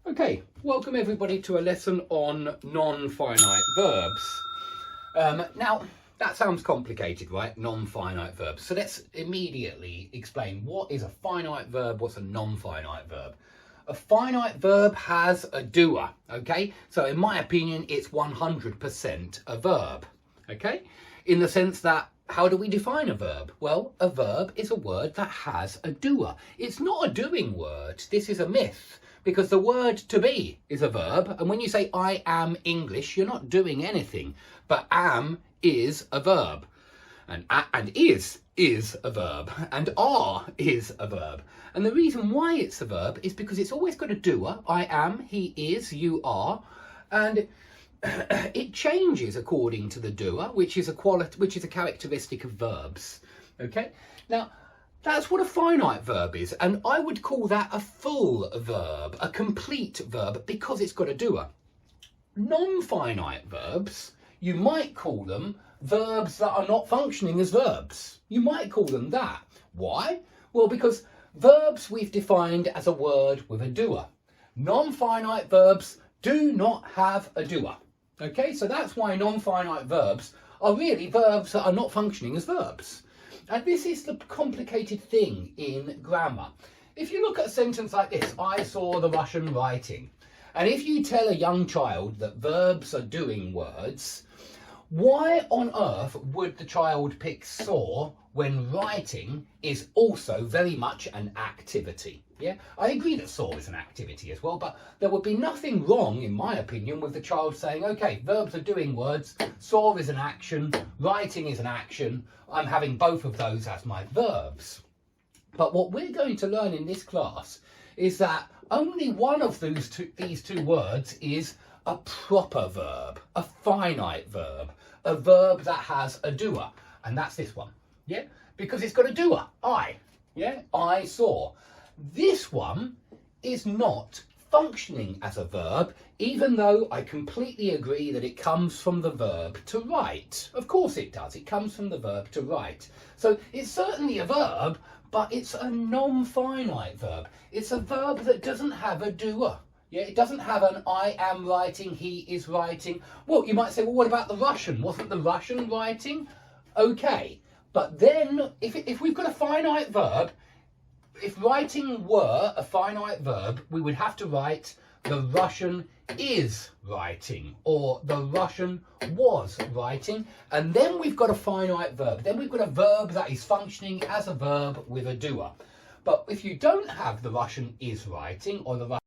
Okay, welcome everybody to a lesson on non-finite verbs. Now, that sounds complicated, right? Non-finite verbs. So let's immediately explain what is a finite verb, what's a non-finite verb. A finite verb has a doer, okay? So in my opinion, it's 100% a verb, okay? In the sense that, how do we define a verb? Well, a verb is a word that has a doer. It's not a doing word. This is a myth. Because the word to be is a verb, and when you say I am English, you're not doing anything, but am is a verb, and is a verb, and are is a verb. And the reason why it's a verb is because it's always got a doer. I am, he is, you are, and it changes according to the doer, which is a characteristic of verbs. Okay, now. That's what a finite verb is, and I would call that a full verb, a complete verb, because it's got a doer. Non-finite verbs, you might call them verbs that are not functioning as verbs. You might call them that. Why? Well, because verbs we've defined as a word with a doer. Non-finite verbs do not have a doer. Okay, so that's why non-finite verbs are really verbs that are not functioning as verbs. And this is the complicated thing in grammar. If you look at a sentence like this, I saw the Russian writing. And if you tell a young child that verbs are doing words, why on earth would the child pick saw when writing is also very much an activity? Yeah, I agree that saw is an activity as well, but there would be nothing wrong, in my opinion, with the child saying, okay, verbs are doing words, saw is an action, writing is an action, I'm having both of those as my verbs. But what we're going to learn in this class is that only one of these two words is a proper verb, a finite verb, a verb that has a doer, and that's this one, yeah? Because it's got a doer, I, yeah? I saw. This one is not functioning as a verb, even though I completely agree that it comes from the verb to write. Of course it does, it comes from the verb to write. So it's certainly a verb, but it's a non-finite verb. It's a verb that doesn't have a doer. Yeah, it doesn't have an I am writing, he is writing. Well, you might say, well, what about the Russian? Wasn't the Russian writing? Okay, but then if we've got a finite verb, if writing were a finite verb, we would have to write the Russian is writing or the Russian was writing, and then we've got a finite verb. Then we've got a verb that is functioning as a verb with a doer. But if you don't have the Russian is writing or the